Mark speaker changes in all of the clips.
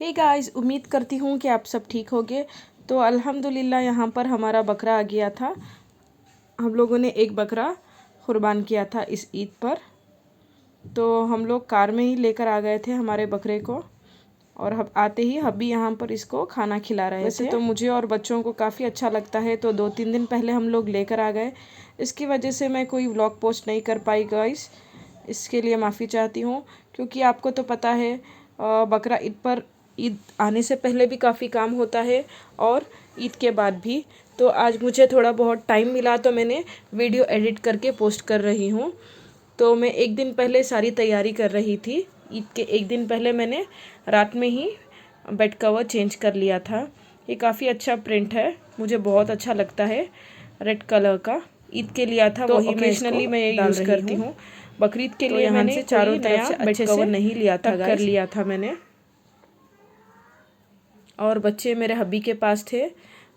Speaker 1: Hey guys, उम्मीद करती हूँ कि आप सब ठीक होंगे। तो अल्हम्दुलिल्लाह यहाँ पर हमारा बकरा आ गया था। हम लोगों ने एक बकरा कुर्बान किया था इस ईद पर। तो हम लोग कार में ही लेकर आ गए थे हमारे बकरे को, और हम आते ही हब्बी यहाँ पर इसको खाना खिला रहे थे। वैसे तो मुझे और बच्चों को काफ़ी अच्छा लगता है, तो 2-3 दिन पहले हम लोग लेकर आ गए। इसकी वजह से मैं कोई व्लॉग पोस्ट नहीं कर पाई गाइस, इसके लिए माफ़ी चाहती हूँ। क्योंकि आपको तो पता है बकरा ईद आने से पहले भी काफ़ी काम होता है और ईद के बाद भी। तो आज मुझे थोड़ा बहुत टाइम मिला तो मैंने वीडियो एडिट करके पोस्ट कर रही हूँ। तो मैं एक दिन पहले सारी तैयारी कर रही थी। ईद के एक दिन पहले मैंने रात में ही बेड कवर चेंज कर लिया था। ये काफ़ी अच्छा प्रिंट है, मुझे बहुत अच्छा लगता है, रेड कलर का। ईद के लिया था, तो वही ओकेजनली मैं ये यूज़ करती हूँ। बकरीद के लिए मैंने से चारों तरफ से बेड कवर नहीं लिया था, कर लिया था मैंने। और बच्चे मेरे हब्बी के पास थे,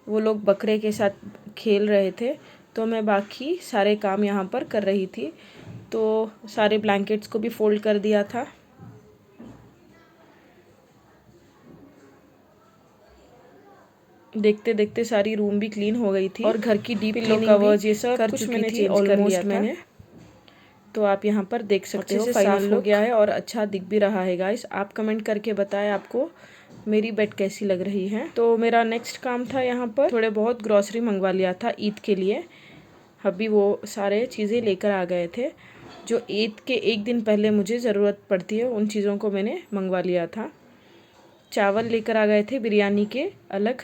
Speaker 1: वो लोग बकरे के साथ खेल रहे थे, तो मैं बाकी सारे काम यहाँ पर कर रही थी। तो सारे ब्लैंकेट्स को भी फोल्ड कर दिया था। देखते देखते सारी रूम भी क्लीन हो गई थी और घर की डीप क्लीनिंग कवर्स ये सब कुछ मैंने चेंज कर लिया था। तो आप यहाँ पर देख सकते हो फाइनल हो गया है और अच्छा दिख भी रहा है गाइस। आप कमेंट करके बताएं आपको मेरी बेड कैसी लग रही है। तो मेरा नेक्स्ट काम था, यहाँ पर थोड़े बहुत ग्रॉसरी मंगवा लिया था ईद के लिए। अभी वो सारे चीज़ें लेकर आ गए थे जो ईद के एक दिन पहले मुझे ज़रूरत पड़ती है, उन चीज़ों को मैंने मंगवा लिया था। चावल लेकर आ गए थे बिरयानी के अलग,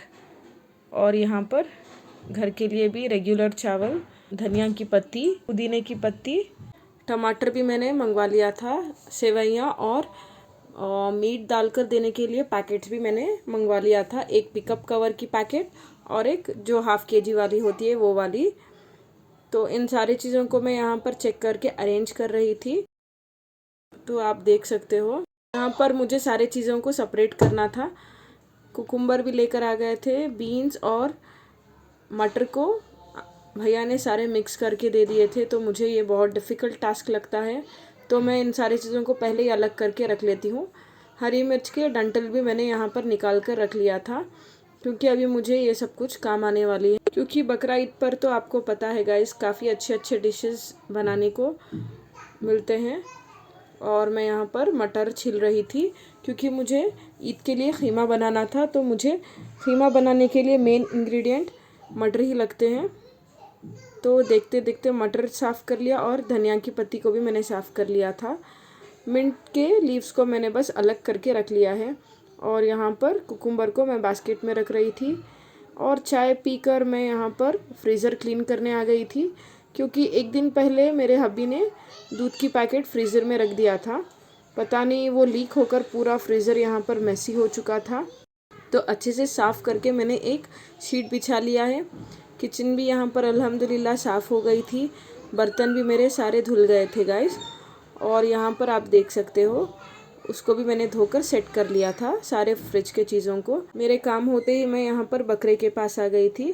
Speaker 1: और यहाँ पर घर के लिए भी रेगुलर चावल, धनिया की पत्ती, पुदीने की पत्ती, टमाटर भी मैंने मंगवा लिया था, सेवइयाँ और मीट डालकर देने के लिए पैकेट्स भी मैंने मंगवा लिया था। एक पिकअप कवर की पैकेट और एक जो हाफ केजी वाली होती है वो वाली। तो इन सारी चीज़ों को मैं यहाँ पर चेक करके अरेंज कर रही थी। तो आप देख सकते हो यहाँ पर मुझे सारे चीज़ों को सेपरेट करना था। कुकुम्बर भी लेकर आ गए थे, बीन्स और मटर को भैया ने सारे मिक्स करके दे दिए थे। तो मुझे ये बहुत डिफ़िकल्ट टास्क लगता है, तो मैं इन सारी चीज़ों को पहले ही अलग करके रख लेती हूँ। हरी मिर्च के डंठल भी मैंने यहाँ पर निकाल कर रख लिया था, क्योंकि अभी मुझे ये सब कुछ काम आने वाली है। क्योंकि बकरा ईद पर तो आपको पता है गाइस, काफ़ी अच्छे अच्छे डिशेस बनाने को मिलते हैं। और मैं यहाँ पर मटर छिल रही थी, क्योंकि मुझे ईद के लिए ख़ीमा बनाना था। तो मुझे ख़ीमा बनाने के लिए मेन इंग्रेडिएंट मटर ही लगते हैं। तो देखते देखते मटर साफ़ कर लिया और धनिया की पत्ती को भी मैंने साफ़ कर लिया था। मिंट के लीव्स को मैंने बस अलग करके रख लिया है। और यहाँ पर कुकुम्बर को मैं बास्केट में रख रही थी। और चाय पीकर मैं यहाँ पर फ्रीज़र क्लीन करने आ गई थी, क्योंकि एक दिन पहले मेरे हब्बी ने दूध की पैकेट फ्रीज़र में रख दिया था। पता नहीं वो लीक होकर पूरा फ्रीज़र यहाँ पर मैसी हो चुका था। तो अच्छे से साफ़ करके मैंने एक शीट बिछा लिया है। किचन भी यहाँ पर अल्हम्दुलिल्लाह साफ़ हो गई थी। बर्तन भी मेरे सारे धुल गए थे गाइस। और यहाँ पर आप देख सकते हो उसको भी मैंने धोकर सेट कर लिया था, सारे फ्रिज के चीज़ों को। मेरे काम होते ही मैं यहाँ पर बकरे के पास आ गई थी।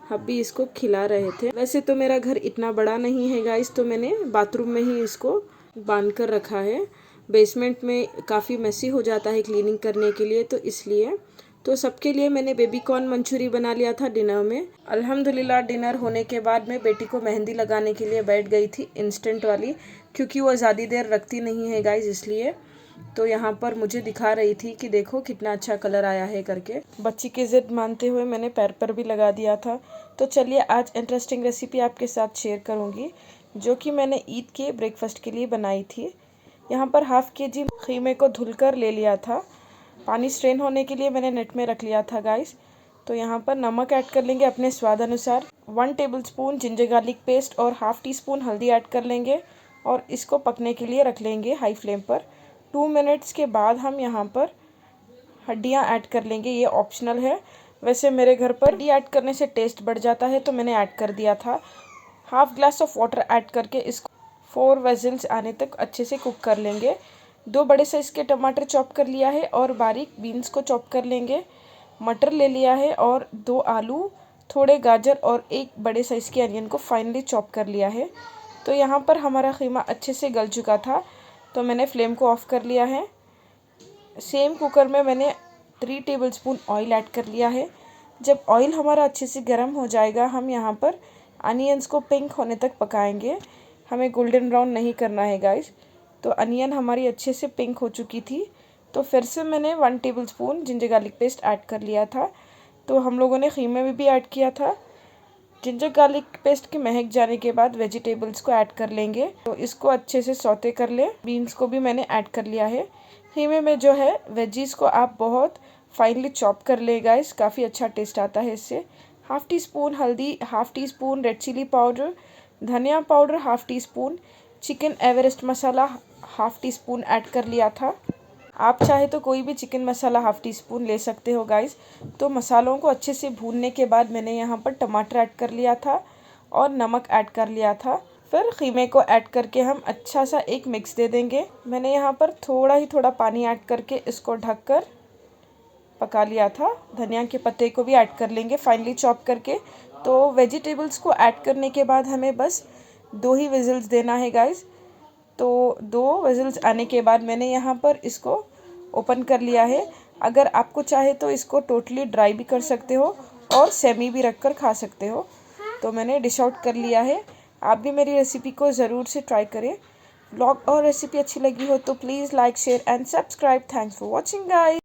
Speaker 1: हब्बी इसको खिला रहे थे। वैसे तो मेरा घर इतना बड़ा नहीं है गाइस, तो मैंने बाथरूम में ही इसको बांध कर रखा है। बेसमेंट में काफ़ी मेसी हो जाता है क्लीनिंग करने के लिए, तो इसलिए। तो सबके लिए मैंने बेबी कॉर्न मंचूरी बना लिया था डिनर में। अल्हम्दुलिल्लाह डिनर होने के बाद मैं बेटी को मेहंदी लगाने के लिए बैठ गई थी, इंस्टेंट वाली, क्योंकि वो ज़्यादा देर रखती नहीं है गाइस, इसलिए। तो यहाँ पर मुझे दिखा रही थी कि देखो कितना अच्छा कलर आया है करके। बच्ची की ज़िद मानते हुए मैंने पैर पर भी लगा दिया था। तो चलिए आज इंटरेस्टिंग रेसिपी आपके साथ शेयर करूँगी, जो कि मैंने ईद के ब्रेकफास्ट के लिए बनाई थी। यहाँ पर हाफ केजी ख़ीमे को धुलकर ले लिया था। पानी स्ट्रेन होने के लिए मैंने नेट में रख लिया था गाइस। तो यहाँ पर नमक ऐड कर लेंगे अपने स्वाद अनुसार। 1 टेबलस्पून जिंजर गार्लिक पेस्ट और हाफ टी स्पून हल्दी ऐड कर लेंगे और इसको पकने के लिए रख लेंगे हाई फ्लेम पर। 2 मिनट्स के बाद हम यहाँ पर हड्डियाँ ऐड कर लेंगे, ये ऑप्शनल है। वैसे मेरे घर पर हड्डी ऐड करने से टेस्ट बढ़ जाता है, तो मैंने ऐड कर दिया था। Half glass of water add करके इसको 4 विजिल्स आने तक अच्छे से कुक कर लेंगे। 2 बड़े साइज़ के टमाटर चॉप कर लिया है और बारीक बीन्स को चॉप कर लेंगे। मटर ले लिया है और 2 आलू, थोड़े गाजर और 1 बड़े साइज़ के अनियन को फाइनली चॉप कर लिया है। तो यहाँ पर हमारा ख़ीमा अच्छे से गल चुका था, तो मैंने फ्लेम को ऑफ़ कर लिया है। सेम कुकर में मैंने 3 टेबलस्पून ऑयल ऐड कर लिया है। जब ऑयल हमारा अच्छे से गर्म हो जाएगा, हम यहाँ पर अनियंस को पिंक होने तक पकाएंगे। हमें गोल्डन ब्राउन नहीं करना है गाइस। तो अनियन हमारी अच्छे से पिंक हो चुकी थी, तो फिर से मैंने 1 tablespoon ginger garlic paste add कर लिया था। तो हम लोगों ने कीमे में भी ऐड किया था। जिंजर गार्लिक पेस्ट के महक जाने के बाद वेजिटेबल्स को ऐड कर लेंगे। तो इसको अच्छे से सौते कर ले। बीन्स को भी मैंने ऐड कर लिया है। कीमे में जो है वेजीज को आप बहुत फाइनली चॉप कर ले गाइस, काफ़ी अच्छा टेस्ट आता है इससे। 1/2 टीस्पून हल्दी, 1/2 टीस्पून रेड चिली पाउडर, धनिया पाउडर 1/2 टीस्पून, चिकन एवरेस्ट मसाला 1/2 टीस्पून ऐड कर लिया था। आप चाहे तो कोई भी चिकन मसाला 1/2 टीस्पून ले सकते हो गाइस। तो मसालों को अच्छे से भूनने के बाद मैंने यहाँ पर टमाटर ऐड कर लिया था और नमक ऐड कर लिया था। फिर कीमे को ऐड करके हम अच्छा सा एक मिक्स दे देंगे। मैंने यहाँ पर थोड़ा पानी ऐड करके इसको ढककर पका लिया था। धनिया के पत्ते को भी ऐड कर लेंगे फाइनली चॉप करके। तो वेजिटेबल्स को ऐड करने के बाद हमें बस 2 ही विजिल्स देना है गाइस। तो 2 विजिल्स आने के बाद मैंने यहाँ पर इसको ओपन कर लिया है। अगर आपको चाहे तो इसको टोटली ड्राई भी कर सकते हो और सेमी भी रख कर खा सकते हो। तो मैंने डिश आउट कर लिया है। आप भी मेरी रेसिपी को ज़रूर से ट्राई करें। व्लॉग और रेसिपी अच्छी लगी हो तो please like, share and subscribe. Thanks for watching guys.